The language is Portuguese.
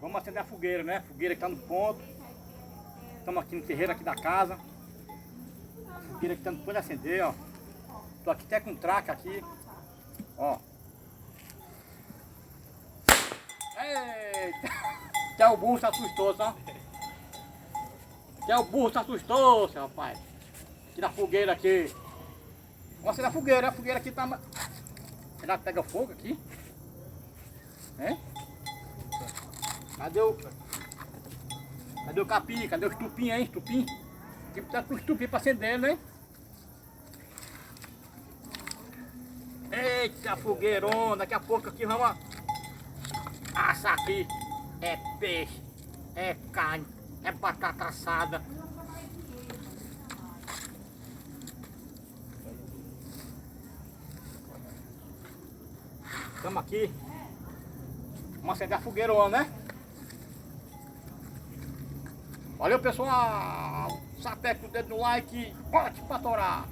Vamos acender a fogueira, né? Fogueira que tá no ponto. Estamos aqui no terreiro aqui da casa. Fogueira que tá no ponto de acender, ó. Tô aqui até com traca aqui. Ó. Eita! Até o burro se assustou, só. Até o burro se assustou, seu rapaz. Aqui na fogueira aqui. Vamos acender a fogueira aqui tá... Será que pega fogo aqui? Hein? Cadê o capim? Cadê o estupim aí? Estupim? Aqui precisa com o estupim para acender, né? Eita, fogueirona! Daqui a pouco aqui vamos assar aqui. É peixe, é carne, é batata assada. Estamos aqui. Vamos acender a fogueirona, né? Valeu, pessoal! Sapeca o dedo no like, bote pra torar!